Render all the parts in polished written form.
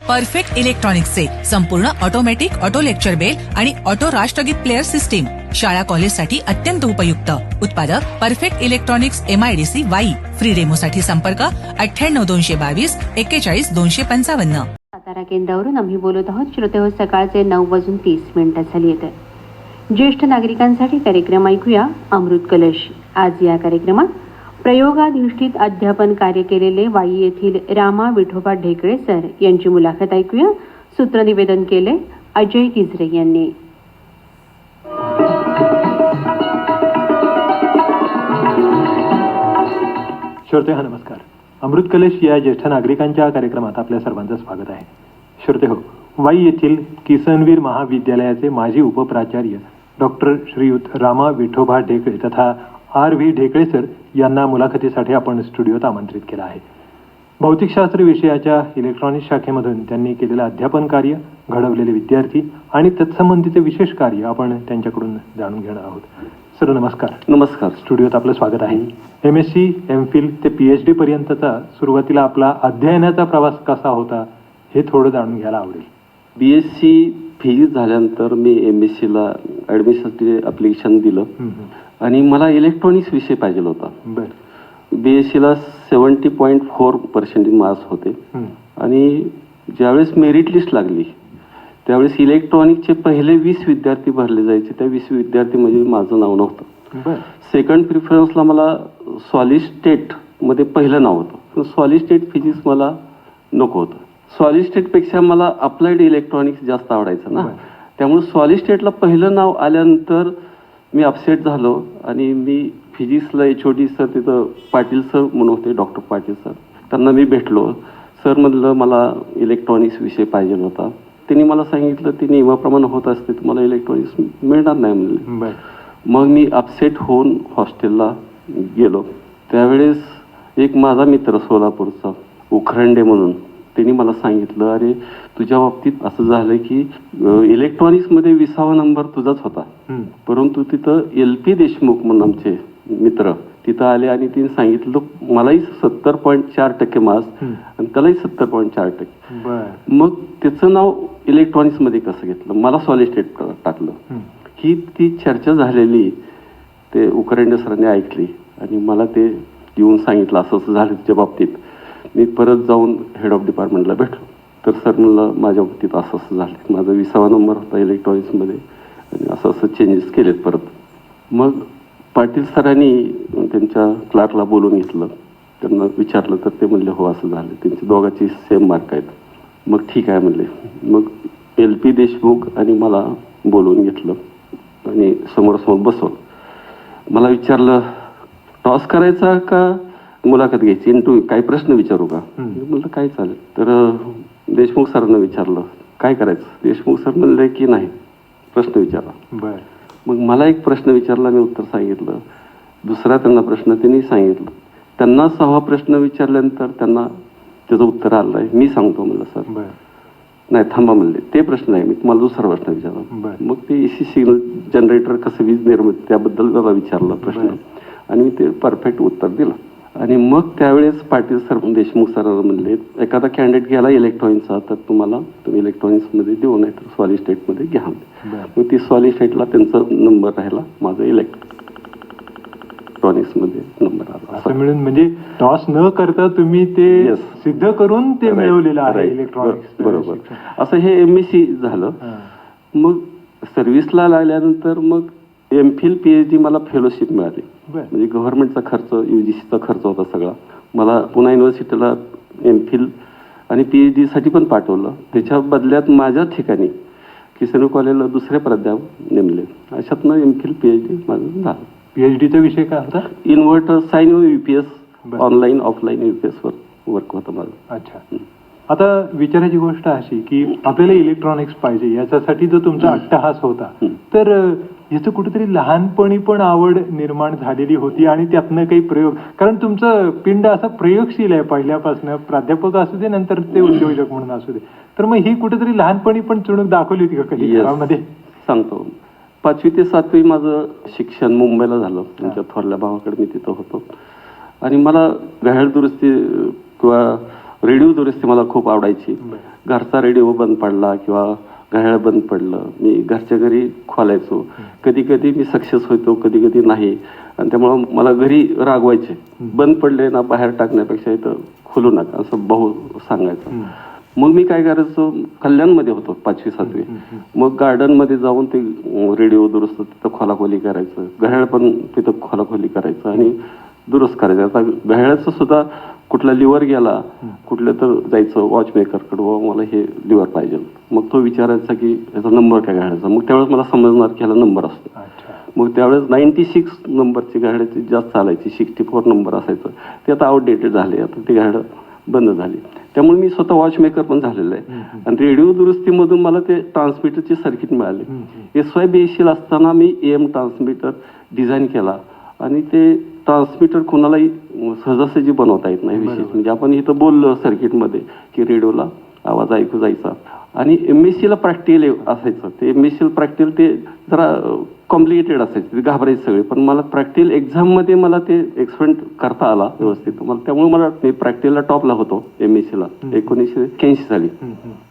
Perfect इलेक्ट्रॉनिक्सचे संपूर्ण automatic auto lecture bell आणि ऑटो राष्ट्रगीत प्लेअर सिस्टीम शाळा कॉलेजसाठी अत्यंत उपयुक्त. उत्पादक perfect electronics MIDC Wai. Free डेमोसाठी संपर्क 98 222 41 255. सातारा केंद्रावरून आम्ही बोलत आहोत. श्रोते हो, सकाळचे 9:30 झाली आहेत. ज्येष्ठ नागरिकांसाठी कार्यक्रम ऐकूया अमृत कलश. आज या कार्यक्रमात प्रयोगाधिष्ठित अध्यापन कार्य केलेले वाई येथील रामा विठोबा ढेकळे सर यांची मुलाखत ऐकूया. सूत्रनिवेदन केले अजय किजरे यांनी. श्रोते हो, नमस्कार. अमृत कलश या ज्येष्ठ नागरिकांच्या कार्यक्रमात आपल्या सर्वांचं स्वागत आहे. श्रोते हो, वाई येथील किसनवीर महाविद्यालयाचे माजी उपप्राचार्य डॉक्टर श्रीयुत रामा विठोबा ढेकळे तथा RV ढेकळे सर यांना मुलाखतीसाठी आपण स्टुडिओत आमंत्रित केलं आहे. भौतिकशास्त्र विषयाच्या इलेक्ट्रॉनिक्स शाखेमधून त्यांनी केलेलं अध्यापन कार्य, घडवलेले विद्यार्थी आणि तत्संबंधीचे विशेष कार्य आपण त्यांच्याकडून जाणून घेणार आहोत. सर नमस्कार. नमस्कार. स्टुडिओत आपलं स्वागत आहे. MSc, MPhil ते PhD पर्यंतचा सुरुवातीला आपला अध्ययनाचा प्रवास कसा होता हे थोडं जाणून घ्यायला आवडेल. BSc फिजिक्स झाल्यानंतर मी MScला ॲडमिशनसाठी ॲप्लिकेशन दिलं आणि मला इलेक्ट्रॉनिक्स विषय पाहिजे होता. BScला 70.4% मार्क्स होते आणि ज्यावेळेस मेरिट लिस्ट लागली त्यावेळेस इलेक्ट्रॉनिकचे पहिले 20 विद्यार्थी भरले जायचे. त्या 20 विद्यार्थी म्हणजे माझं नाव नव्हतं. सेकंड प्रिफरन्सला मला सॉलिड स्टेटमध्ये पहिलं नाव होतं, पण सॉलिड स्टेट फिजिक्स मला नको होतं. सॉलिड स्टेटपेक्षा मला अप्लाइड इलेक्ट्रॉनिक्स जास्त आवडायचं ना, त्यामुळे सॉलिड स्टेटला पहिलं नाव आल्यानंतर मी अपसेट झालो आणि मी फिजिक्सला HOD सर तिथं पाटील सर म्हणून होते, डॉक्टर पाटील सर, त्यांना मी भेटलो. सर म्हणलं मला इलेक्ट्रॉनिक्स विषय पाहिजे होता. त्यांनी मला सांगितलं ते नियमाप्रमाणे होत असते तुम्हाला इलेक्ट्रॉनिक्स मिळणार नाही म्हणले. मग मी अपसेट होऊन हॉस्टेलला गेलो. त्यावेळेस एक माझा मित्र सोलापूरचा उखरंडे म्हणून, त्यांनी मला सांगितलं अरे तुझ्या बाबतीत असं झालं की इलेक्ट्रॉनिक्समध्ये 20वा नंबर तुझाच होता, परंतु तिथं LP देशमुख म्हणून आमचे मित्र तिथं आले आणि तिने सांगितलं मलाही 70.4% मार्क्स आणि त्यालाही 70.4%. मग त्याचं नाव इलेक्ट्रॉनिक्समध्ये कसं घेतलं, मला सॉलिड स्टेट टाकलं. ही ती चर्चा झालेली ते उकरंडे सरांनी ऐकली आणि मला ते येऊन सांगितलं असं असं झालं तुझ्या बाबतीत. मी परत जाऊन हेड ऑफ डिपार्टमेंटला भेटलो तर सर म्हणलं माझ्या बाबतीत असं असं झालं, माझा 20वा नंबर होता इलेक्ट्रॉनिक्समध्ये आणि असं असं चेंजेस केलेत परत. मग पाटील सरांनी त्यांच्या क्लार्कला बोलून घेतलं, त्यांना विचारलं तर ते म्हणले हो असं झालं, त्यांची दोघांची सेम मार्क आहेत. मग ठीक आहे म्हणले. मग LP देशमुख आणि मला बोलवून घेतलं आणि समोरासमोर बसवलं. मला विचारलं टॉस करायचा का मुलाखत घ्यायची, इंटरव्ह्यू काही प्रश्न विचारू का. म्हणलं काय चालेल. तर देशमुख सरांना विचारलं काय करायचं. देशमुख सर म्हणले की नाही प्रश्न विचारा. मग मला एक प्रश्न विचारला, मी उत्तर सांगितलं. दुसरा त्यांना प्रश्न त्यांनी सांगितलं. त्यांना 6वा प्रश्न विचारल्यानंतर त्यांना त्याचं उत्तर आलं आहे. मी सांगतो म्हणलं सर. नाही थांबा म्हणले, ते प्रश्न नाही, मी तुम्हाला दुसरा प्रश्न विचारला. मग ते AC सिग्नल जनरेटर कसं वीज निर्मित त्याबद्दल मला विचारलं प्रश्न आणि मी ते परफेक्ट उत्तर दिलं. आणि मग त्यावेळेस पाटील सर देशमुख सरांना म्हणले एखादा कॅन्डिडेट घ्यायला इलेक्ट्रॉनिक्सचा तर तुम्ही इलेक्ट्रॉनिक्समध्ये देऊ नाही तर सॉलिड स्टेटमध्ये घ्या. मग ती सॉलिड स्टेटला त्यांचा नंबर राहिला, माझा इलेक्ट्रॉनिक्समध्ये नंबर आला. असं मिळून म्हणजे टॉस न करता तुम्ही ते सिद्ध करून ते मिळवलेलं आहे इलेक्ट्रॉनिक्स. बरोबर. असं हे MSc झालं. मग सर्व्हिसला लागल्यानंतर मग MPhil PhD मला फेलोशिप मिळाली. म्हणजे गव्हर्नमेंटचा खर्च, UGCचा खर्च होता सगळा. मला पुणे युनिव्हर्सिटीला MPhil आणि PhD साठी पण पाठवलं. त्याच्या बदल्यात माझ्या ठिकाणी किसन कॉलेजला दुसरे प्राध्यापक नेमले. अशातनं MPhil PhD माझं झालं. PhDचा विषय काय होता. Inverter sine UPS online offline UPS वर वर्क होतं माझं. अच्छा. आता विचारायची गोष्ट अशी की आपल्याला इलेक्ट्रॉनिक्स पाहिजे याच्यासाठी जो तुमचा अट्टहास होता तर याचं कुठेतरी लहानपणी पण आवड निर्माण झालेली होती आणि त्यातनं काही प्रयोग, कारण तुमचं पिंड असं प्रयोगशील आहे पहिल्यापासून, प्राध्यापक असू दे नंतर ते उद्योजक म्हणून असू दे, तर मग ही कुठेतरी लहानपणी पण चुणूक दाखवली होती का कधी घरामध्ये. सांगतो. 5वी ते 7वी माझं शिक्षण मुंबईला झालं. त्यांच्या थोरल्या भावाकडे मी तिथं होतो आणि मला घड्याळ दुरुस्ती किंवा रेडिओ दुरुस्ती मला खूप आवडायची. घरचा रेडिओ बंद पडला किंवा घड्याळ बंद पडलं, मी घरच्या घरी खोलायचो. कधी कधी मी सक्सेस होतो, कधी कधी नाही. आणि त्यामुळं मला घरी रागवायचे, बंद पडले ना बाहेर टाकण्यापेक्षा इथं खोलू नका असं भाऊ सांगायचं. मग मी काय करायचो, कल्याणमध्ये होतो 5वी 7वी. मग गार्डनमध्ये जाऊन ते रेडिओ दुरुस्त तिथं खोलाखोली करायचं, घड्याळ पण तिथं खोलाखोली करायचं आणि दुरुस्त करायचं. आता घड्याळाचं सुद्धा कुठला लिव्हर गेला, कुठलं तर जायचं वॉचमेकरकडं, मला हे लिव्हर पाहिजे. मग तो विचारायचा की याचा नंबर काय घड्याळाचा. मग त्यावेळेस मला समजणार की ह्याला नंबर असतो. मग त्यावेळेस 96 नंबरची घड्याळाची जास्त चालायची, 64 नंबर असायचं. ते आता आउटडेटेड झाले, आता ती घड्याळ बंद झाली. त्यामुळे मी स्वतः वॉचमेकर पण झालेलं आहे. आणि रेडिओ दुरुस्तीमधून मला ते ट्रान्समीटरचे सर्किट मिळाले. SYBSC असताना मी AM ट्रान्समीटर डिझाईन केला आणि ते ट्रान्समीटर कोणालाही सहजासहजी बनवता येत नाही. विशेष म्हणजे आपण इथं बोललो सर्किटमध्ये की रेडिओला आवाज ऐकू जायचा. आणि MSCला प्रॅक्टिकल असायचं. ते MSCला प्रॅक्टिकल ते जरा कॉम्प्लिकेटेड असायचं, ते घाबरायचे सगळे. पण मला प्रॅक्टिकल एक्झाममध्ये मला ते एक्सपेरिमेंट करता आला व्यवस्थित. त्यामुळे मला मी प्रॅक्टिकलला टॉपला होतो MSCला 1981 साली.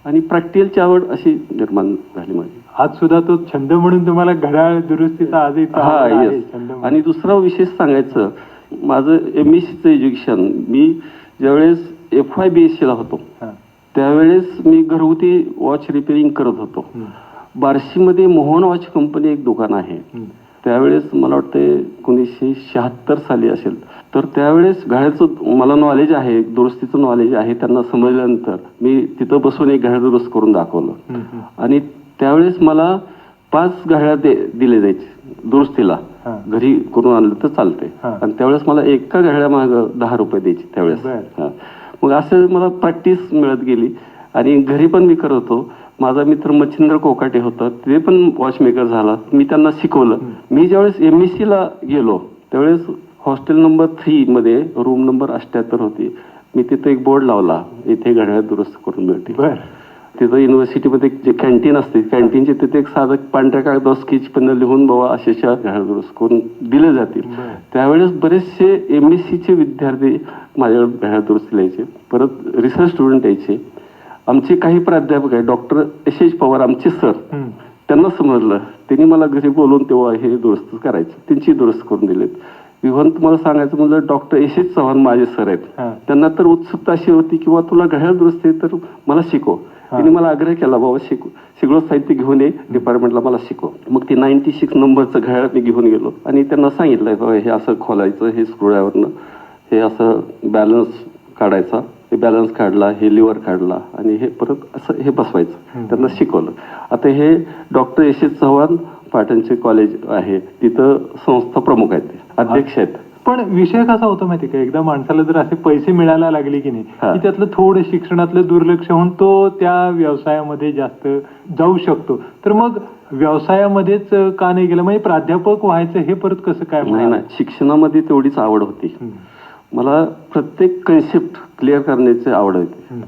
आणि प्रॅक्टिकलची आवड अशी निर्माण झाली माझी. आज सुद्धा तो छंद म्हणून तुम्हाला घड्याळ दुरुस्तीचा आजही छंद. आणि दुसरा विशेष सांगायचं, माझं MSCचं एज्युकेशन मी ज्यावेळेस FYBSCला होतो त्यावेळेस मी घरगुती वॉच रिपेअरिंग करत होतो. बार्शीमध्ये मोहन वॉच कंपनी एक दुकान आहे. त्यावेळेस मला वाटतं 1976 साली असेल. तर त्यावेळेस घड्याळाचं मला नॉलेज आहे, दुरुस्तीचं नॉलेज आहे. त्यांना समजल्यानंतर मी तिथं बसून एक घड्याळ दुरुस्त करून दाखवलं. आणि त्यावेळेस मला 5 घड्याळ दिले जायचे दुरुस्तीला, घरी करून आणलं तर चालते. आणि त्यावेळेस मला एका घड्याळामागं 10 रुपये द्यायचे त्यावेळेस. मग असं मला प्रॅक्टिस मिळत गेली आणि घरी पण मी करत होतो. माझा मित्र मच्छिंद्र कोकाटे होता, ते पण वॉचमेकर झाला. मी त्यांना शिकवलं. मी ज्यावेळेस MSCला गेलो त्यावेळेस हॉस्टेल नंबर 3 मध्ये रूम नंबर 78 होती. मी तिथं एक बोर्ड लावला, इथे घड्याळ दुरुस्त करून मिळते. तिथं युनिव्हर्सिटीमध्ये जे कॅन्टीन असते, कॅन्टीनचे तिथे एक साधं पांढऱ्या कागदावर स्केच पेन लिहून बाबा अशा घड्याळ दुरुस्त करून दिले जातील. त्यावेळेस बरेचसे MSCचे विद्यार्थी माझ्याकडे घड्याळ दुरुस्त यायचे. परत रिसर्च स्टुडंट यायचे. आमचे काही प्राध्यापक आहे, डॉक्टर SS पवार आमचे सर, त्यांना समजलं. त्यांनी मला घरी बोलवून तेव्हा हे दुरुस्त करायचे, त्यांची दुरुस्त करून दिलेत. इव्हन तुम्हाला सांगायचं म्हणजे डॉक्टर SS चव्हाण माझे सर आहेत. त्यांना तर उत्सुकता अशी होती किंवा तुला घड्याळ दुरुस्त आहे तर मला शिकव. त्यांनी मला आग्रह केला, बाबा सगळं साहित्य घेऊन ये डिपार्टमेंटला, मला शिकव. मग ते 96 नंबरचं घड्याळ मी घेऊन गेलो आणि त्यांना सांगितलं बाबा हे असं खोलायचं, हे स्क्रूड्रायव्हरनं हे असं बॅलन्स काढायचा, हे बॅलन्स काढला, हे लिव्हर काढला आणि हे परत असं हे बसवायचं. त्यांना शिकवलं. आता हे डॉक्टर SS चव्हाण पाटणचे कॉलेज आहे, तिथं संस्था प्रमुख आहेत, अध्यक्ष आहेत. पण विषय कसा होतो माहिती का, एकदा माणसाला जर असे पैसे मिळायला लागले की नाही की त्यातलं थोडं शिक्षणातलं दुर्लक्ष होऊन तो त्या व्यवसायामध्ये जास्त जाऊ शकतो. तर मग व्यवसायामध्येच का नाही गेलं, म्हणजे प्राध्यापक व्हायचं हे परत कसं काय? नाही, शिक्षणामध्ये तेवढीच आवड होती मला. प्रत्येक कन्सेप्ट क्लिअर करण्याची आवड होती.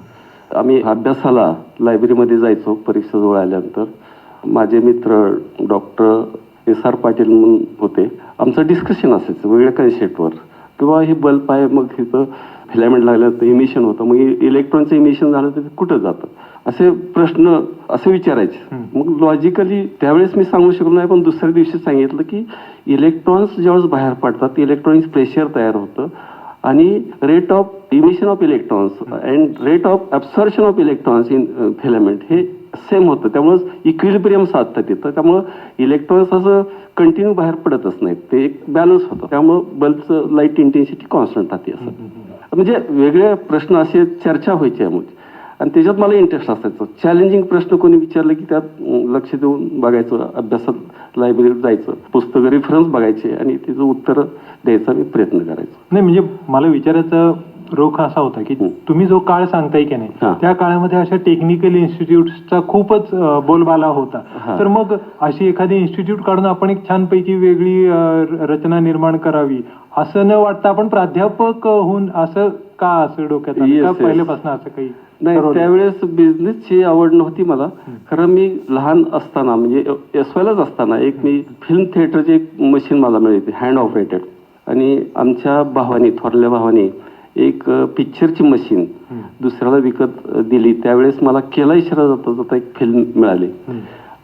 आम्ही अभ्यासाला लायब्ररीमध्ये जायचो परीक्षा जवळ आल्यानंतर. माझे मित्र डॉक्टर SR पाटील म्हणून होते. आमचं डिस्कशन असायचं वेगळ्या कन्सेप्टवर, किंवा हे बल्ब आहे, मग तिथं फिलामेंट लागल्यानंतर इमिशन होतं, मग इलेक्ट्रॉनचं इमिशन झालं तर कुठं जातं, असे प्रश्न असे विचारायचे. मग लॉजिकली त्यावेळेस मी सांगू शकलो नाही, पण दुसऱ्या दिवशी सांगितलं की इलेक्ट्रॉन्स ज्यावेळेस बाहेर पडतात इलेक्ट्रॉनिक प्रेशर तयार होतं आणि rate of emission of electrons and rate of absorption of electrons in filament हे सेम होतं. त्यामुळं इक्विलिब्रियम साधतात तिथं. त्यामुळं इलेक्ट्रॉन्स असं कंटिन्यू बाहेर पडतच नाहीत, ते एक बॅलन्स होतं. त्यामुळं बल्बचं लाईट इंटेन्सिटी कॉन्स्टंट राहते. असं म्हणजे वेगळे प्रश्न असे चर्चा व्हायची यामुळे. आणि त्याच्यात मला इंटरेस्ट असायचं. चॅलेंजिंग प्रश्न कोणी विचारलं की त्यात लक्ष देऊन बघायचं, अभ्यासात लायब्ररीत जायचं, पुस्तकं रेफरन्स बघायचे आणि त्याचं उत्तर द्यायचा मी प्रयत्न करायचो. नाही म्हणजे मला विचारायचं रोख असा होता की तुम्ही जो काळ सांगताय की नाही त्या काळामध्ये अशा टेक्निकल इन्स्टिट्यूटचा खूपच बोलबाला होता. तर मग अशी एखादी इन्स्टिट्यूट काढून आपण एक छानपैकी वेगळी रचना निर्माण करावी असं न वाटतं आपण प्राध्यापक होऊन असं का असं डोक्यात पहिल्यापासून असं काही नाही? त्यावेळेस बिझनेसची आवड नव्हती मला. खरं मी लहान असताना म्हणजे SYलाच असताना एक मी फिल्म थिएटरची एक मशीन मला मिळाली हँड ऑपरेटेड. आणि आमच्या भावानी, थोरल्या भावानी एक पिक्चरची मशीन दुसऱ्याला विकत दिली. त्यावेळेस मला केला इशारा जाता जाता एक फिल्म मिळाली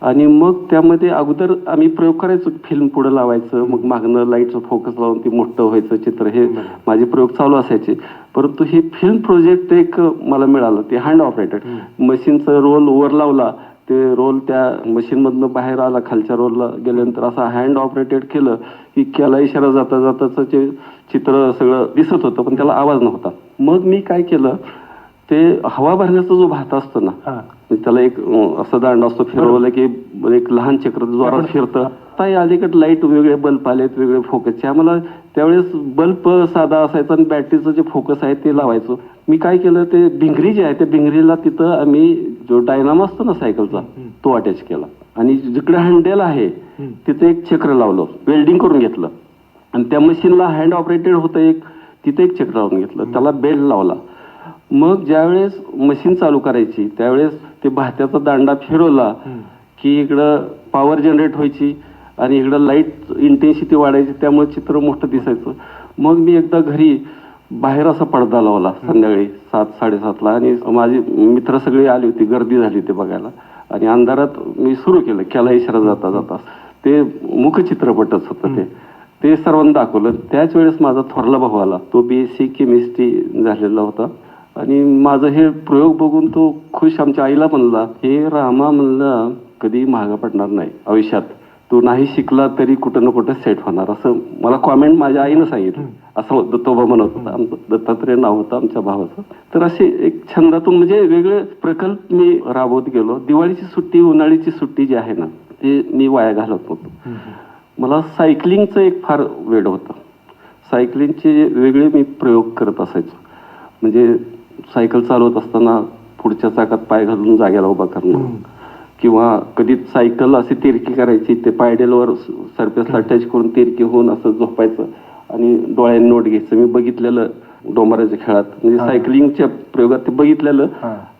आणि मग त्यामध्ये अगोदर आम्ही प्रयोग करायचो, फिल्म पुढे लावायचं, मग मागणं लाईटचं फोकस लावून ती मोठं व्हायचं चित्र, हे माझे प्रयोग चालू असायचे. परंतु हे फिल्म प्रोजेक्ट एक मला मिळालं, ते हँड ऑपरेटेड. मशीनचा रोल वर लावला, ते रोल त्या मशीनमधनं बाहेर आला, खालच्या रोलला गेल्यानंतर असा हँड ऑपरेटेड केलं की केला इशारा जाता जाताचं ते चित्र सगळं दिसत होतं, पण त्याला आवाज नव्हता. मग मी काय केलं, ते हवा भरण्याचा जो भात असतो ना, त्याला एक असं दांड असतो, फिरवलं की एक लहान चक्र जोरात फिरतं. आता अलीकडे लाईट वेगळे बल्ब आलेत, वेगळे फोकसचे. आम्हाला त्यावेळेस बल्ब साधा असायचा आणि बॅटरीचं जे फोकस आहे ते लावायचो. मी काय केलं, ते भिंगरी जे आहे त्या भिंगरीला तिथं आम्ही जो डायनामो असतो ना सायकलचा, तो अटॅच केला आणि जिकडे हँडल आहे तिथे एक चक्र लावलं, वेल्डिंग करून घेतलं आणि त्या मशीनला हँड ऑपरेटेड होतं एक, तिथे एक चक्र लावून घेतलं, त्याला बेल्ट लावला. मग ज्यावेळेस मशीन चालू करायची त्यावेळेस ते भात्याचा दांडा फिरवला की इकडं पॉवर जनरेट व्हायची आणि इकडं लाईट इंटेन्सिटी वाढायची, त्यामुळे चित्र मोठं दिसायचं. मग मी एकदा घरी बाहेर असा पडदा लावला संध्याकाळी 7-7:30ला आणि माझी मित्र सगळे आली होती, गर्दी झाली होती बघायला आणि अंधारात मी सुरू केलं केला इशारा जाता जाता. ते मुखचित्रपटच होतं ते सर्वांना दाखवलं. त्याच वेळेस माझा थोरला भाऊ आला, तो BSc केमिस्ट्री झालेला होता आणि माझं हे प्रयोग बघून तो खुश. आमच्या आईला म्हणला, हे रामा म्हणलं कधी महागा पडणार नाही आयुष्यात, तू नाही शिकला तरी कुठं ना कुठं सेट होणार, असं मला कॉमेंट माझ्या आईनं सांगितलं. असं दत्तोबा म्हणत होता, दत्तात्रय नाव होतं आमच्या भावाचं. तर असे एक छंदातून म्हणजे वेगळे प्रकल्प मी राबवत गेलो. दिवाळीची सुट्टी, उन्हाळ्याची सुट्टी जी आहे ना, ते मी वाया घालत होतो. मला सायकलिंगचं एक फार वेड होतं. सायकलिंगचे वेगळे मी प्रयोग करत असायचो. म्हणजे सायकल चालवत असताना पुढच्या चाकात पाय घालून जाग्याला उभा करणं, किंवा कधी सायकल अशी तिरकी करायची, ते पायडेलवर सरफेसला टच करून तिरकी होऊन असं झोपायचं आणि डोळ्यांनी नोट घ्यायचं. मी बघितलेलं डोंबराच्या खेळात, म्हणजे सायकलिंगच्या प्रयोगात ते बघितलेलं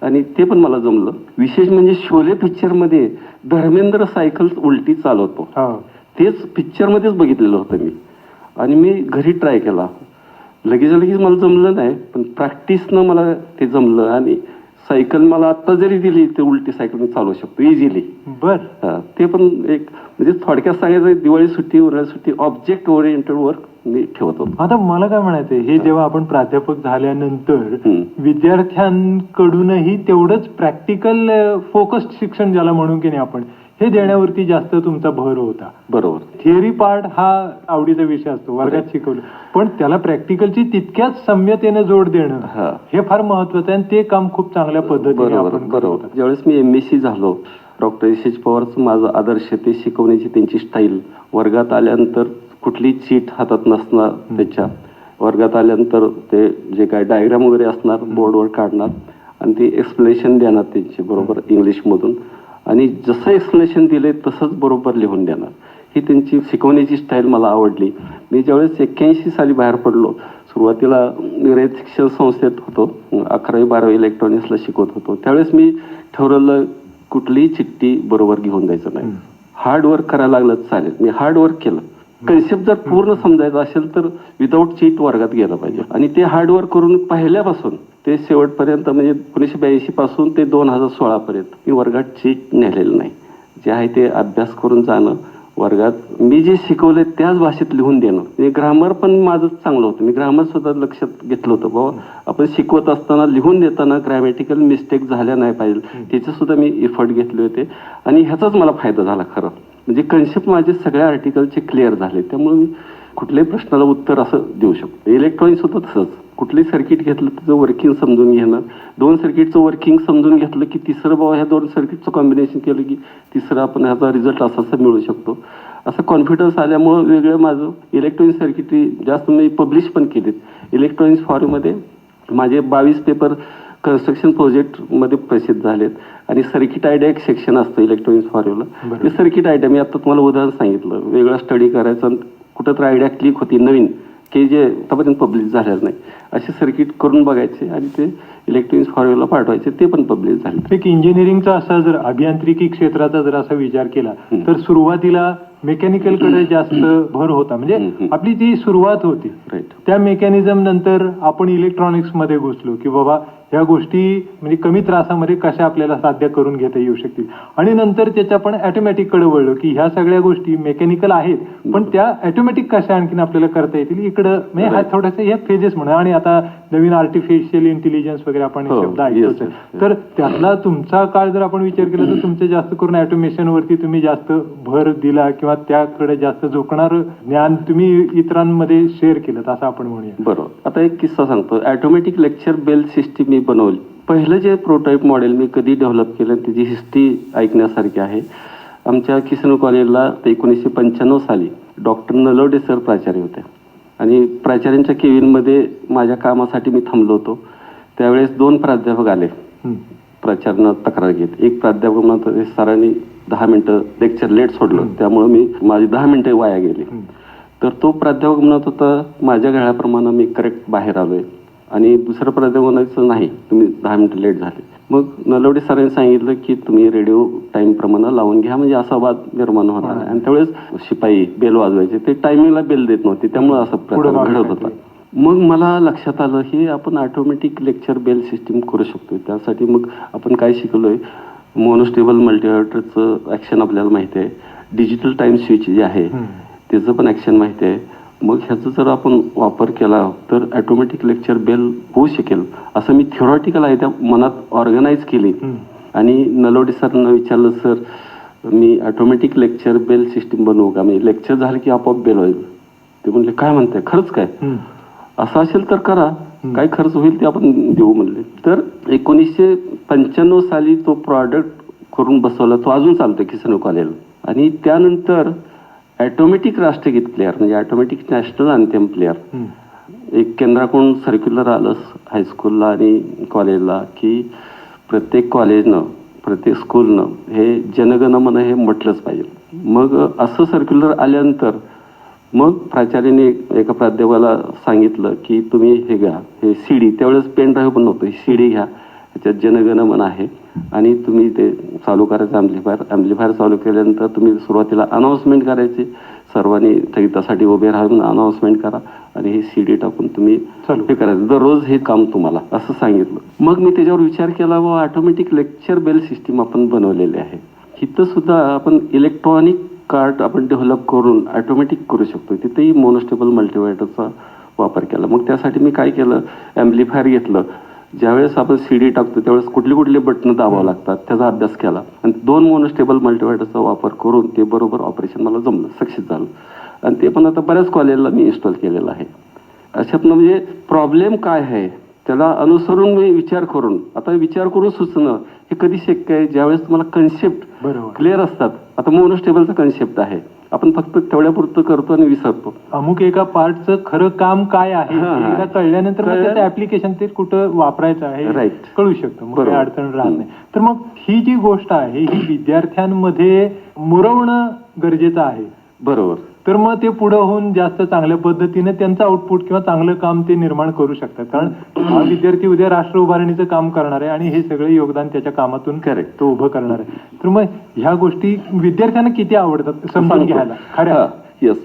आणि ते पण मला जमलं. विशेष म्हणजे शोले पिक्चर मध्ये धर्मेंद्र सायकल उलटी चालवतो, तेच पिक्चर मध्येच बघितलेलं होतं मी आणि मी घरी ट्राय केला. लगेच मला जमलं नाही, पण प्रॅक्टिसनं मला ते जमलं आणि सायकल मला आता जरी दिली ते उलटी सायकल मी चालवू शकतो इझिली. ते पण एक म्हणजे थोडक्यात सांगायचं, दिवाळी सुट्टी, उन्हाळी सुट्टी, ऑब्जेक्ट ओरिएंटेड वर्क मी ठेवत होतो. आता मला काय म्हणायचंय, हे जेव्हा आपण प्राध्यापक झाल्यानंतर विद्यार्थ्यांकडूनही तेवढंच प्रॅक्टिकल फोकस्ड शिक्षण ज्याला म्हणून की नाही आपण, हे देण्यावरती जास्त तुमचा भर होता. बरोबर. थिअरी पार्ट हा आवडीचा विषय असतो, वर्गात शिकवलं, पण त्याला प्रॅक्टिकलची तितक्याच सम्यतेने जोड देणं हे फार महत्वाचं आहे आणि ते काम खूप चांगल्या पद्धतीने आपण. बरोबर. ज्यावेळेस मी MSc झालो, डॉक्टर SH पवारचं माझं आदर्श, ते शिकवण्याची त्यांची स्टाईल. वर्गात आल्यानंतर कुठली चीट हातात नसणार त्याच्या, वर्गात आल्यानंतर ते जे काय डायग्राम वगैरे असणार बोर्डवर काढणार आणि ते एक्सप्लेनेशन देणार त्यांचे बरोबर इंग्लिशमधून, आणि जसं एक्सप्लेनेशन दिले तसंच बरोबर लिहून देणार. ही त्यांची शिकवण्याची स्टाईल मला आवडली. मी ज्यावेळेस 81 साली बाहेर पडलो, सुरुवातीला रयत शिक्षण संस्थेत होतो, 11वी-12वी इलेक्ट्रॉनिक्सला शिकवत होतो. त्यावेळेस मी ठरवलं कुठलीही चिठ्ठी बरोबर घेऊन जायचं नाही, हार्डवर्क करायला लागलं चालेल. मी हार्डवर्क केलं. कन्सेप्ट जर पूर्ण समजायचं असेल तर विदाऊट चीट वर्गात गेलं पाहिजे आणि ते हार्डवर्क करून पहिल्यापासून ते शेवटपर्यंत, म्हणजे 1982 पासून ते 2016 पर्यंत मी वर्गात चीट नेलेलं नाही. जे आहे ते अभ्यास करून जाणं, वर्गात मी जे शिकवले त्याच भाषेत लिहून देणं. ग्रामर पण माझं चांगलं होतं. मी ग्रामर सुद्धा लक्षात घेतलं होतं, बाबा आपण शिकवत असताना लिहून देताना ग्रॅमॅटिकल मिस्टेक झाल्या नाही पाहिजे, त्याचे सुद्धा मी एफर्ट घेतले होते आणि ह्याचाच मला फायदा झाला खरं. म्हणजे कन्सेप्ट माझे सगळ्या आर्टिकलचे क्लिअर झाले, त्यामुळे मी कुठल्याही प्रश्नाला उत्तर असं देऊ शकतो. इलेक्ट्रॉनिक्स होतं तसंच, कुठलंही सर्किट घेतलं त्याचं वर्किंग समजून घेणं, 2 सर्किटचं वर्किंग समजून घेतलं की तिसरं बाबा ह्या 2 सर्किटचं कॉम्बिनेशन केलं की तिसरं आपण ह्याचा रिझल्ट असा मिळू शकतो. असं कॉन्फिडन्स आल्यामुळं वेगळं माझं इलेक्ट्रॉनिक सर्किटरी जास्त मी पब्लिश पण केलीत. इलेक्ट्रॉनिक्स फॉरमध्ये माझे 22 पेपर कन्स्ट्रक्शन प्रोजेक्टमध्ये प्रसिद्ध झालेत आणि सर्किट आयडिया एक सेक्शन असतं इलेक्ट्रॉनिक्स फॉर्म्युला. ते सर्किट आयडिया मी आता तुम्हाला उदाहरण सांगितलं, वेगळा स्टडी करायचा, कुठं तर आयडिया क्लिक होती नवीन की जे आतापर्यंत पब्लिश झालेलं नाही, असे सर्किट करून बघायचे आणि ते इलेक्ट्रॉनिक्स फॉर्म्युला पाठवायचे, ते पण पब्लिश झाले. एक इंजिनिअरिंगचा असा जर अभियांत्रिकी क्षेत्राचा जर असा विचार केला तर सुरुवातीला मेकॅनिकलकडे जास्त भर होता, म्हणजे आपली जी सुरुवात होती राईट. त्या मेकॅनिझम नंतर आपण इलेक्ट्रॉनिक्स मध्ये घुसलो की बाबा ह्या गोष्टी म्हणजे कमी त्रासामध्ये कशा आपल्याला साध्य करून घेता येऊ शकतील, आणि नंतर त्याच्या आपण ऑटोमॅटिक कडे वळलो की ह्या सगळ्या गोष्टी मेकॅनिकल आहेत पण त्या ऑटोमॅटिक कशा आणखीन आपल्याला करता येतील इकडं, म्हणजे हा थोडंसं हे फेजेस म्हणा. आणि आता नवीन आर्टिफिशियल इंटेलिजन्स वगैरे आपण शब्द ऐकतोच. तर त्यातला तुमचा काळ जर आपण विचार केला तर तुमचे जास्त करून ऑटोमेशन वरती तुम्ही जास्त भर दिला किंवा त्याकडे जास्त झोकणार ज्ञान तुम्ही इतरांमध्ये शेअर केलं असं आपण म्हणूया. बरोबर. आता एक किस्सा सांगतो. ऑटोमॅटिक लेक्चर बेल सिस्टीम मी बनवली. पहिलं जे प्रोटोटाईप मॉडेल मी कधी डेव्हलप केलं त्याची हिस्ट्री ऐकण्यासारखी आहे. आमच्या किसन कॉलेजला 1995 साली डॉक्टर नलवडे सर प्राचार्य होते आणि प्राचार्यांच्या केबिनमध्ये माझ्या कामासाठी मी थांबलो होतो. त्यावेळेस 2 प्राध्यापक आले प्राचार्यांना तक्रार घेत. एक प्राध्यापक म्हणतो सरांनी 10 मिनिटं लेक्चर लेट सोडलं त्यामुळे माझी 10 मिनिटं वाया गेली. तर तो प्राध्यापक म्हणत होता माझ्या घराप्रमाणे मी करेक्ट बाहेर आलोय, आणि दुसरं प्राध्यापक म्हणायचं नाही तुम्ही 10 मिनिटं लेट झाले. मग नलवडे सरांनी सांगितलं की तुम्ही रेडिओ टाइम प्रमाणे लावून घ्या म्हणजे असा वाद निर्माण होणार आहे. आणि त्यावेळेस शिपाई बेल वाजवायचे, ते टायमिंगला बेल देत नव्हते, त्यामुळे असं प्रकार घडत होता. मग मला लक्षात आलं की आपण ऑटोमॅटिक लेक्चर बेल सिस्टीम करू शकतो. त्यासाठी मग आपण काय शिकलोय, मोनोस्टेबल मल्टीमीटरचं ऍक्शन आपल्याला माहिती आहे, डिजिटल टाइम स्विच जे आहे त्याचं पण ऍक्शन माहिती आहे. मग ह्याचा जर आपण वापर केला तर ऑटोमॅटिक लेक्चर बेल होऊ शकेल असं मी थिओरिटिकल आहे त्या मनात ऑर्गनाईज केली. आणि नलवडे सरांना विचारलं सर मी ऑटोमॅटिक लेक्चर बेल सिस्टीम बनवू का, म्हणजे लेक्चर झालं की आपोआप बेल होईल. ते म्हणले काय म्हणताय, खरंच काय, असं असेल तर करा, काय खर्च होईल ते आपण देऊ म्हणले. तर 1995 साली तो प्रॉडक्ट करून बसवला, तो अजून चालतोय किसन कॉलेजला. आणि त्यानंतर ऑटोमॅटिक राष्ट्रगीत प्लेअर म्हणजे ऑटोमॅटिक नॅशनल अँथेम प्लेअर एक केंद्राकडून सर्क्युलर आलं हायस्कूलला आणि कॉलेजला की प्रत्येक कॉलेजनं प्रत्येक स्कूलनं हे जनगणमन हे म्हटलंच पाहिजे. मग असं सर्क्युलर आल्यानंतर मग प्राचार्याने एका प्राध्यापकाला सांगितलं की तुम्ही हे घ्या, हे CD, त्यावेळेस पेन ड्राईव्ह पण नव्हतं, CD घ्या, त्याच्यात जनगणमन आहे आणि तुम्ही ते चालू करायचं ॲम्प्लिफायर चालू केल्यानंतर तुम्ही सुरुवातीला अनाऊन्समेंट करायची, सर्वांनी संगीतासाठी उभे राहून अनाऊन्समेंट करा आणि हे CD टाकून तुम्ही हे करायचं, दररोज हे काम तुम्हाला, असं सांगितलं. मग मी त्याच्यावर विचार केला व ऑटोमॅटिक लेक्चर बेल सिस्टीम आपण बनवलेली आहे. इथं सुद्धा आपण इलेक्ट्रॉनिक कार्ड आपण डेव्हलप करून ऑटोमॅटिक करू शकतो. तिथेही मोनोस्टेबल मल्टीमीटरचा वापर केला. मग त्यासाठी मी काय केलं, ॲम्प्लिफायर घेतलं. ज्यावेळेस आपण CD टाकतो त्यावेळेस कुठले बटणं दाबावं लागतात त्याचा अभ्यास केला आणि 2 मोनोस्टेबल मल्टीमीटरचा वापर करून ते बरोबर ऑपरेशन मला जमलं, सक्सेस झालं. आणि ते पण आता बऱ्याच कॉलेजला मी इन्स्टॉल केलेलं आहे. अशातनं म्हणजे प्रॉब्लेम काय आहे त्याला अनुसरून मी विचार करून सुचणं हे कधी शक्य आहे, ज्यावेळेस तुम्हाला कन्सेप्ट क्लिअर असतात. आता मोनोस्टेबलचा कन्सेप्ट आहे, आपण फक्त तेवढ्यापुरतं करतो आणि विसरतो. अमुक एका पार्टचं खरं काम काय आहे कळल्यानंतर त्याचं ऍप्लिकेशन ते कुठं वापरायचं आहे राईट कळू शकतं, मग काही अडचण राहत नाही. तर मग ही जी गोष्ट आहे ही विद्यार्थ्यांमध्ये मुरवणं गरजेचं आहे. बरोबर. तर मग ते पुढे होऊन जास्त चांगल्या पद्धतीने त्यांचं आउटपुट किंवा चांगलं काम ते निर्माण करू शकतात. कारण हा विद्यार्थी उद्या राष्ट्र उभारणीचं काम करणार आहे आणि हे सगळे योगदान त्याच्या कामातून तो उभं करणार आहे. तर मग ह्या गोष्टी विद्यार्थ्यांना किती आवडतात समजून घ्यायला खऱ्या. येस.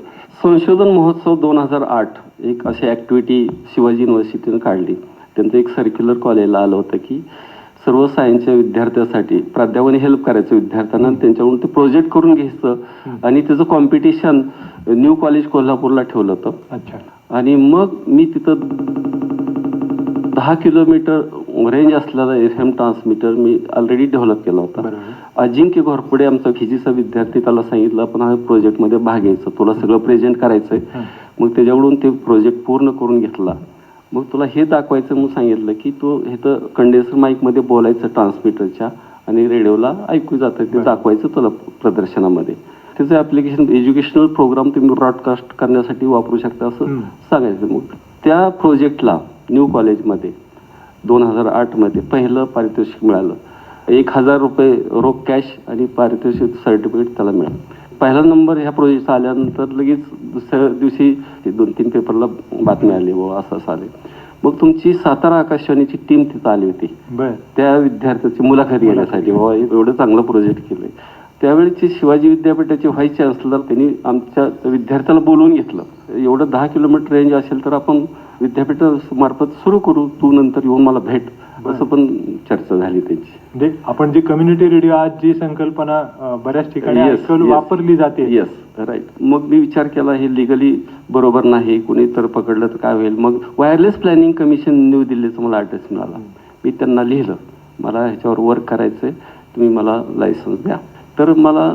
संशोधन महोत्सव 2008 एक अशी ऍक्टिव्हिटी शिवाजी युनिव्हर्सिटीने काढली. त्यांचं एक सर्क्युलर कॉलेजला आलं होतं की सर्व सायन्सच्या विद्यार्थ्यांसाठी प्राध्यापकांनी हेल्प करायचं विद्यार्थ्यांना, त्यांच्याकडून ते प्रोजेक्ट करून घ्यायचं आणि त्याचं कॉम्पिटिशन न्यू कॉलेज कोल्हापूरला ठेवलं होतं. अच्छा. आणि मग मी तिथं 10 किलोमीटर रेंज असलेला FM ट्रान्समीटर मी ऑलरेडी डेव्हलप केला होता. अजिंक्य घोरपडे आमचा फिजिक्सचा विद्यार्थी, त्याला सांगितलं आपण हा प्रोजेक्टमध्ये भाग घ्यायचा, तुला सगळं प्रेझेंट करायचंय. मग त्याच्याकडून ते प्रोजेक्ट पूर्ण करून घेतला. मग तुला हे दाखवायचं म्हणून सांगितलं की तू हे तर कंडेन्सर माईकमध्ये बोलायचं ट्रान्समीटरच्या आणि रेडिओला ऐकू जातं, ते दाखवायचं तुला प्रदर्शनामध्ये. त्याचं ॲप्लिकेशन एज्युकेशनल प्रोग्राम तुम्ही ब्रॉडकास्ट करण्यासाठी वापरू शकता असं सांगायचं. मग त्या प्रोजेक्टला न्यू कॉलेजमध्ये 2008 मध्ये पहिलं पारितोषिक मिळालं. 1000 रुपये रोख कॅश आणि पारितोषिक सर्टिफिकेट त्याला मिळालं. पहिला नंबर ह्या प्रोजेक्टचा आल्यानंतर लगेच दुसऱ्या दिवशी 2-3 पेपरला बातमी आली व असं आले. मग तुमची सातारा आकाशवाणीची टीम तिथं आली होती त्या विद्यार्थ्याची मुलाखत घेण्यासाठी, बाबा एवढं चांगलं प्रोजेक्ट केलंय. त्यावेळेचे शिवाजी विद्यापीठाचे व्हाईस चान्सलर त्यांनी आमच्या विद्यार्थ्याला बोलवून घेतलं. एवढं 10 किलोमीटर रेंज असेल तर आपण विद्यापीठामार्फत सुरू करू, तू नंतर येऊन मला भेट, असं पण चर्चा झाली त्यांची. म्हणजे आपण जी कम्युनिटी रेडिओ आज जी संकल्पना बऱ्याच ठिकाणी वापरली जाते. Yes, right. मग मी विचार केला हे लिगली बरोबर नाही, कुणी तर पकडलं तर काय होईल. मग वायरलेस प्लॅनिंग कमिशन न्यू दिल्लीचं मला ॲड्रेस मिळाला. मी त्यांना लिहिलं, मला ह्याच्यावर वर्क करायचंय, तुम्ही मला लायसन्स द्या. तर मला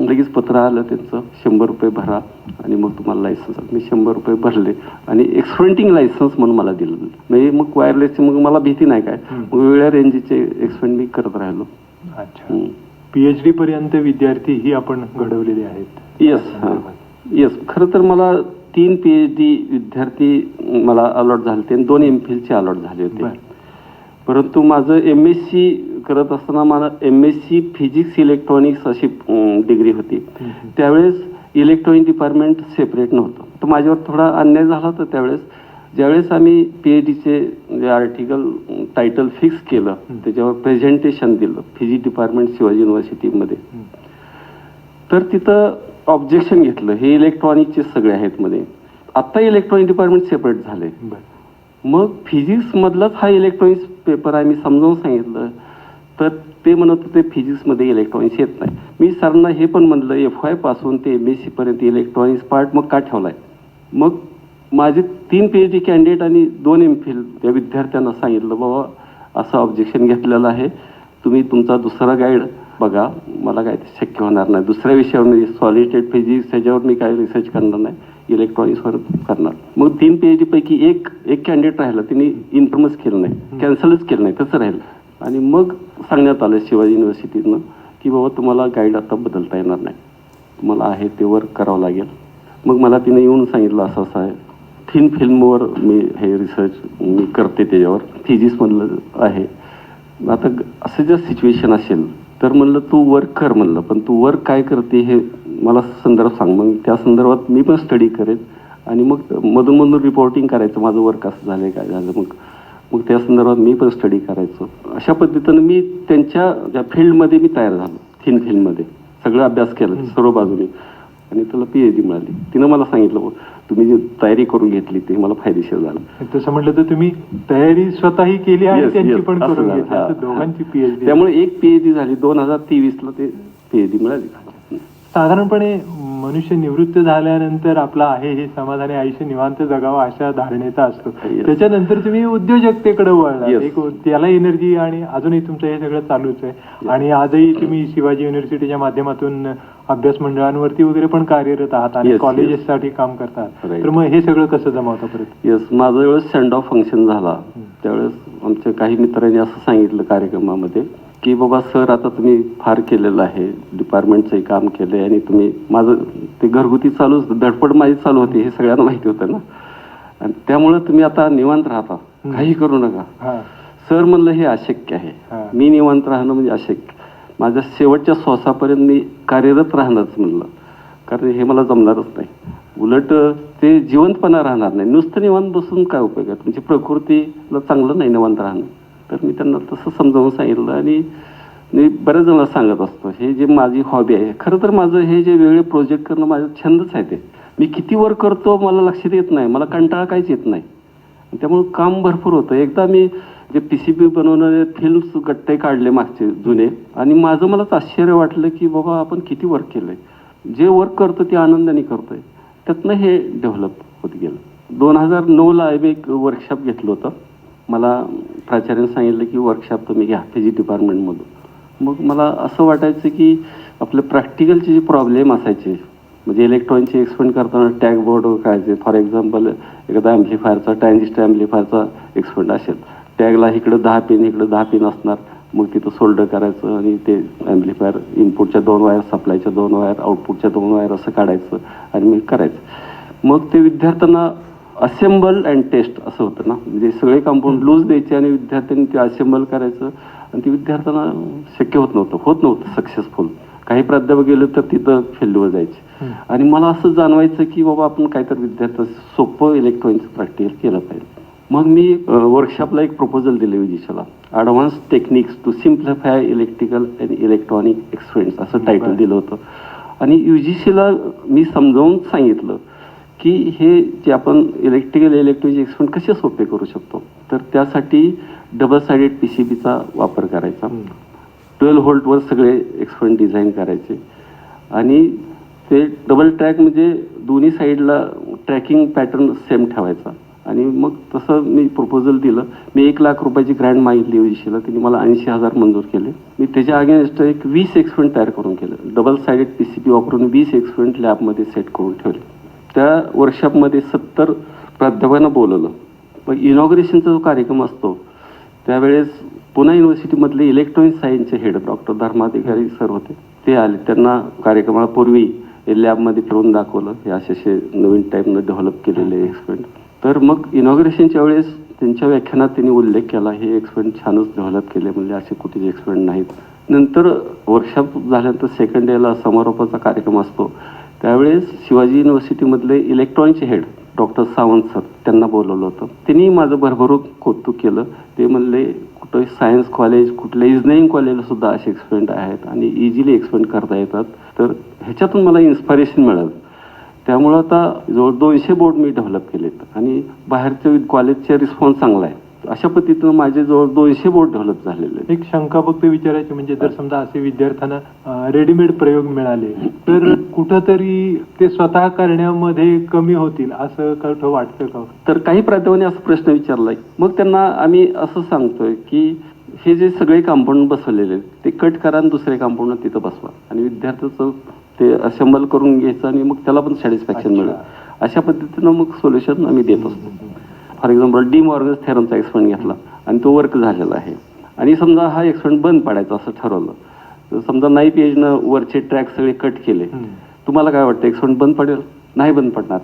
लगेच पत्र आलं त्यांचं, 100 रुपये भरा आणि मग तुम्हाला लायसन्स. मी 100 रुपये भरले आणि एक्सपेरिमेंटिंग लायसन्स म्हणून मला दिलं. म्हणजे मग वायरलेसची मग मला भीती नाही काय, मग वेगळ्या रेंजचे एक्सपेरिमेंट मी करत राहिलो. अच्छा. PhD पर्यंत विद्यार्थी ही आपण घडवलेले आहेत. येस, हां, येस. खरं तर मला 3 PhD विद्यार्थी मला अलॉट झाले होते आणि 2 MPhilचे अलॉट झाले होते. परंतु माझं MSc करत असताना मला MSc फिजिक्स इलेक्ट्रॉनिक्स अशी डिग्री होती. त्यावेळेस इलेक्ट्रॉनिक डिपार्टमेंट सेपरेट नव्हतं. तर माझ्यावर थोडा अन्याय झाला होता त्यावेळेस. ज्यावेळेस आम्ही PhDचे जे आर्टिकल टायटल फिक्स केलं, त्याच्यावर प्रेझेंटेशन दिलं फिजिक्स डिपार्टमेंट शिवाजी युनिव्हर्सिटीमध्ये, तर तिथं ऑब्जेक्शन घेतलं, हे इलेक्ट्रॉनिकचे सगळे आहेत मध्ये. आत्ता इलेक्ट्रॉनिक डिपार्टमेंट सेपरेट झाले. मग फिजिक्समधलाच हा इलेक्ट्रॉनिक्स पेपर आहे, मी समजावून सांगितलं. तर ते म्हणत होते फिजिक्समध्ये इलेक्ट्रॉनिक्स येत नाही. मी सरांना हे पण म्हणलं, FY पासून ते MSc पर्यंत इलेक्ट्रॉनिक्स पार्ट मग का ठेवलाय. मग माझे 3 PhD कॅन्डिडेट आणि 2 MPhil त्या विद्यार्थ्यांना सांगितलं, बाबा असं ऑब्जेक्शन घेतलेलं आहे, तुम्ही तुमचा दुसरा गाईड बघा, मला काय ते शक्य होणार नाही. दुसऱ्या विषयावर मी सॉलिड फिजिक्स ह्याच्यावर मी काय रिसर्च करणार नाही, इलेक्ट्रॉनिक्सवर करणार. मग 3 PhD पैकी एक कॅन्डिडेट राहिला, त्यांनी इन्फॉर्मच केलं नाही, कॅन्सलच केलं नाही, तसं राहिलं. आणि मग सांगण्यात आलं शिवाजी युनिव्हर्सिटीतनं की बाबा तुम्हाला गाईड आता बदलता येणार नाही, तुम्हाला आहे ते वर्क करावं लागेल. मग मला तिने येऊन सांगितलं असं असं आहे, थिन फिल्मवर मी हे रिसर्च मी करते, त्याच्यावर फिजिक्समधलं आहे. आता असं जर सिच्युएशन असेल तर म्हणलं तू वर्क कर म्हणलं, पण तू वर्क काय करते हे मला संदर्भ सांग. मग त्या संदर्भात मी पण स्टडी करेन आणि मग मधून रिपोर्टिंग करायचं, माझं वर्क असं झालं काय झालं. मग त्या संदर्भात मी पण स्टडी करायचो. अशा पद्धतीनं मी त्यांच्या ज्या फील्डमध्ये मी तयार झालो, थिन फील्डमध्ये सगळं अभ्यास केला सर्व बाजूने आणि त्याला PhD मिळाली. तिनं मला सांगितलं, तुम्ही जी तयारी करून घेतली ते मला फायदेशीर झालं. तसं म्हटलं तर तुम्ही तयारी स्वतःही केली आणि त्यांची पण करून घेतली, दोघांची PhD. त्यामुळे एक PhD झाली, 2023ला ते PhD मिळाली. साधारणपणे मनुष्य निवृत्त झाल्यानंतर आपलं आहे हे समाधानी आयुष्य निवांत जगावं अशा धारणेचा असतो. त्याच्यानंतर तुम्ही उद्योजकतेकडे वळला, एक त्याला एनर्जी आणि अजूनही तुमचं हे सगळं चालूच आहे. आणि आजही तुम्ही शिवाजी युनिव्हर्सिटीच्या माध्यमातून अभ्यास मंडळांवरती वगैरे पण कार्यरत आहात आणि कॉलेजेससाठी काम करतात. तर मग हे सगळं कसं जमावतं परत? येस, माझा वेळेस सेंड ऑफ फंक्शन झाला त्यावेळेस आमच्या काही मित्रांनी असं सांगितलं कार्यक्रमामध्ये की बाबा सर आता तुम्ही फार केलेलं आहे, डिपार्टमेंटचंही काम केलंय आणि तुम्ही माझं ते घरगुती चालूच धडपड माझी चालू होती, हे सगळ्यांना माहिती होतं ना, आणि त्यामुळे तुम्ही आता निवांत राहता, काही करू नका. सर म्हणलं हे अशक्य आहे, मी निवांत राहणं म्हणजे अशक्य. माझ्या शेवटच्या श्वासापर्यंत मी कार्यरत राहणारच म्हणलं, कारण हे मला जमणारच नाही. उलट ते जिवंतपणा राहणार नाही, नुसतं निवांत बसून काय उपयोग आहे, तुमची प्रकृतीला चांगलं नाही निवांत राहणं. तर मी त्यांना तसं समजावून सांगितलं आणि मी बऱ्याच जणांना सांगत असतो, हे जे माझी हॉबी आहे, खरं तर माझं हे जे वेगळे प्रोजेक्ट करणं माझं छंदच आहे. ते मी किती वर्क करतो मला लक्षात येत नाही, मला कंटाळा काहीच येत नाही, त्यामुळे काम भरपूर होतं. एकदा मी जे PCB बनवणारे फिल्म्स गट्टे काढले मागचे जुने, आणि माझं मलाच आश्चर्य वाटलं की बाबा आपण किती वर्क केलंय, जे वर्क करतो ते आनंदाने करतोय. त्यातनं हे डेव्हलप होत गेलं. 2009ला आम्ही एक वर्कशॉप घेतलं होतं. मला प्राचार्याने सांगितलं की वर्कशॉप तुम्ही घ्या फिजिक्स डिपार्टमेंटमधून. मग मला असं वाटायचं की आपले प्रॅक्टिकलचे जे प्रॉब्लेम असायचे, म्हणजे इलेक्ट्रॉनिकचे एक्सपेरिमेंट करताना टॅग बोर्ड करायचे. फॉर एक्झाम्पल एखादा ॲम्प्लिफायरचा ट्रान्झिस्टर ॲम्प्लिफायरचा एक्सपेरिमेंट असेल, टॅगला इकडं 10 पिन इकडं 10 पिन असणार, मग तिथं सोल्डर करायचं आणि ते ॲम्प्लिफायर इनपुटच्या 2 वायर, सप्लायच्या 2 वायर, आउटपुटच्या 2 वायर असं काढायचं आणि मी करायचं. मग ते विद्यार्थ्यांना असेंबल अँड टेस्ट असं होतं ना, म्हणजे सगळे कंपाऊंड लूज द्यायचे आणि विद्यार्थ्यांनी ते असेंबल करायचं, आणि ते विद्यार्थ्यांना शक्य होत नव्हतं सक्सेसफुल. काही प्राध्यापक गेले तर तिथं फेल्युअर जायचे. आणि मला असं जाणवायचं की बाबा आपण काहीतरी विद्यार्थ्यांना सोपं इलेक्ट्रॉनिक्स प्रॅक्टिकल केलं पाहिजे. मग मी वर्कशॉपला एक प्रपोजल दिले विजिशाला, advance techniques to simplify electrical and electronic experiments असं टायटल दिलं होतं. आणि UGCला मी समजावून सांगितलं की हे जे आपण इलेक्ट्रिकल इलेक्ट्रॉनिक एक्सपेरिमेंट कसे सोपे करू शकतो. तर त्यासाठी डबल सायडेड PCBचा वापर करायचा, 12 व्होल्टवर सगळे एक्सपेरिमेंट डिझाईन करायचे आणि ते डबल ट्रॅक म्हणजे दोन्ही साईडला ट्रॅकिंग पॅटर्न सेम ठेवायचा. आणि मग तसं मी प्रपोजल दिलं. मी 1 लाख रुपयाची ग्रँट मागितली UGCला, तिने मला 80,000 मंजूर केले. मी त्याच्या अगेन्स्ट एक 20 एक्सपेरिमेंट तयार करून केलं. डबल सायडेड PCB वापरून 20 एक्सपेरिमेंट लॅबमध्ये सेट करून ठेवले. त्या वर्कशॉपमध्ये 70 प्राध्यापकांना बोलवलं. मग इनॉग्रेशनचा जो कार्यक्रम असतो त्यावेळेस पुणे युनिव्हर्सिटीमधले इलेक्ट्रॉनिक सायन्सचे हेड डॉक्टर धर्माधिकारी सर होते. ते आले. त्यांना कार्यक्रमापूर्वी लॅबमध्ये फिरून दाखवलं हे असे नवीन टाईपनं डेव्हलप केलेले एक्सपेरिमेंट. तर मग इनॉग्रेशनच्या वेळेस त्यांच्या व्याख्यानात त्यांनी उल्लेख केला, हे एक्सपेरिमेंट छानच डेव्हलप केले, म्हणजे असे कुठेच एक्सपेरिमेंट नाहीत. नंतर वर्कशॉप झाल्यानंतर सेकंड डेला समारोपाचा कार्यक्रम असतो. त्यावेळेस शिवाजी युनिव्हर्सिटीमधले इलेक्ट्रॉनिकचे हेड डॉक्टर सावंत सर त्यांना बोलवलं होतं. त्यांनी माझं भरभरून कौतुक केलं. ते म्हणले कुठं सायन्स कॉलेज, कुठल्या इंजिनिअरिंग कॉलेजला सुद्धा असे एक्सपेरिमेंट आहेत आणि इझिली एक्सपेरिमेंट करता येतात. तर ह्याच्यातून मला इन्स्पिरेशन मिळालं. त्यामुळं आता जवळ 200 बोर्ड मी डेव्हलप केलेत आणि बाहेरच्या कॉलेजचा रिस्पॉन्स चांगला आहे. अशा पद्धतीनं माझे जवळ 200 बोर्ड डेव्हलप झालेले. एक शंका फक्त विचारायची, म्हणजे जर समजा असे विद्यार्थ्यांना रेडीमेड प्रयोग मिळाले तर कुठंतरी ते स्वतः करण्यामध्ये कमी होतील असं कुठं वाटतं का? तर काही प्राध्यापकांनी असा प्रश्न विचारलाय. मग त्यांना आम्ही असं सांगतोय की हे जे सगळे कंपाऊंड बसवलेले ते कट करा आणि दुसरे कंपाऊंड तिथं बसवा आणि विद्यार्थ्याचं ते असेंबल करून घ्यायचं आणि मग त्याला पण सॅटिस्फॅक्शन मिळेल. अशा पद्धतीनं मग सोल्युशन आम्ही देत असतो. For example D Morgan's थेरमचा experiment घेतला आणि तो वर्क झालेला आहे आणि समजा हा एक्सपेरिमेंट बंद पडायचा असं ठरवलं, तर समजा नाही पेजनं वरचे ट्रॅक सगळे कट केले, तुम्हाला काय वाटतं एक्सपेरिमेंट बंद पडेल? नाही बंद पडणार,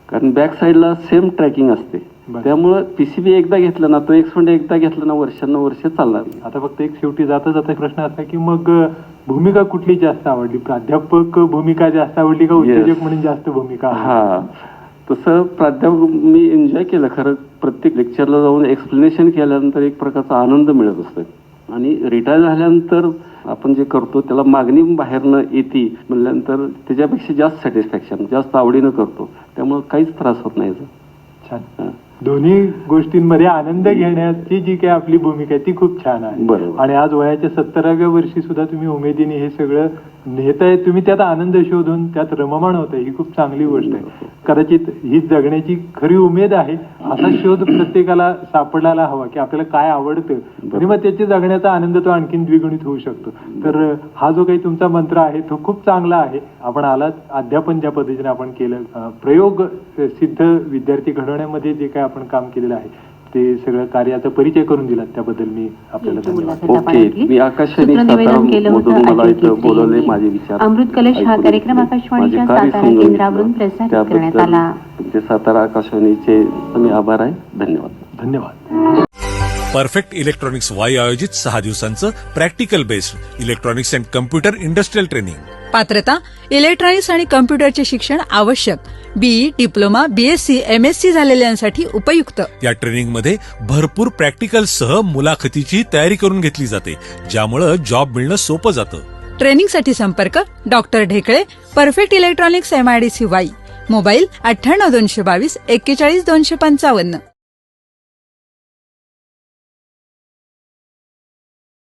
कारण बॅक साईडला सेम ट्रॅकिंग असते. त्यामुळं PCB एकदा घेतलं ना, तो एक्सपेरिमेंट एकदा घेतलं ना वर्ष चालणार. आता फक्त एक शेवटी जाता जाता प्रश्न असा की मग भूमिका कुठली जास्त आवडली? प्राध्यापक भूमिका जास्त आवडली का उत्तेजक म्हणून जास्त भूमिका? हा, तसं प्राध्यापक मी एन्जॉय केलं खरं. प्रत्येक लेक्चरला जाऊन एक्सप्लेनेशन केल्यानंतर एक प्रकारचा आनंद मिळत असतो आणि रिटायर झाल्यानंतर आपण जे करतो त्याला मागणी बाहेरनं येते म्हणल्यानंतर त्याच्यापेक्षा जास्त सॅटिस्फॅक्शन, जास्त आवडीनं करतो. त्यामुळे काहीच त्रास होत नाही. छान. दोन्ही गोष्टींमध्ये आनंद घेण्याची जी काही आपली भूमिका आहे ती खूप छान आहे. बरोबर. आणि आज वयाच्या 70व्या वर्षी सुद्धा तुम्ही उमेदीने हे सगळं नेताय, तुम्ही त्यात आनंद शोधून त्यात रममाण होत आहे, ही खूप चांगली गोष्ट आहे. कदाचित ही जगण्याची खरी उमेद आहे. असा शोध प्रत्येकाला सापडायला हवा की आपल्याला काय आवडतं आणि मग त्याची जगण्याचा आनंद तो आणखीन द्विगुणित होऊ शकतो. तर हा जो काही तुमचा मंत्र आहे तो खूप चांगला आहे. आपण आलात, अध्यापन ज्या पद्धतीने आपण केलं, प्रयोग सिद्ध विद्यार्थी घडवण्यामध्ये जे काय आपण काम केलेलं आहे ते सगळं कार्याचा परिचय करून दिला त्याबद्दल मी आपल्याला धन्यवाद. ओके, मी आकाशवाणी सातारामधून मला इथं बोलवले, माझे विचार अमृत कलश हा कार्यक्रम आकाशवाणीच्या सातारा केंद्रावरून प्रसारित करण्यात आला. तुमचे सातारा आकाशवाणीचे मी आभार आहे. धन्यवाद. धन्यवाद. परफेक्ट इलेक्ट्रॉनिक्स वाई आयोजित 6 दिवसांचं practical based electronics and computer industrial training. पात्रता इलेक्ट्रॉनिक्स आणि कम्प्युटरचे शिक्षण आवश्यक. BE, डिप्लोमा, BSc, MSc झालेल्यांसाठी उपयुक्त. या ट्रेनिंगमध्ये भरपूर प्रॅक्टिकलसह मुलाखतीची तयारी करून घेतली जाते, ज्यामुळे जॉब मिळणं सोपं जातं. ट्रेनिंगसाठी संपर्क doctor Dhekale, perfect electronics MIDC Wai. Mobile 98 222 41 255.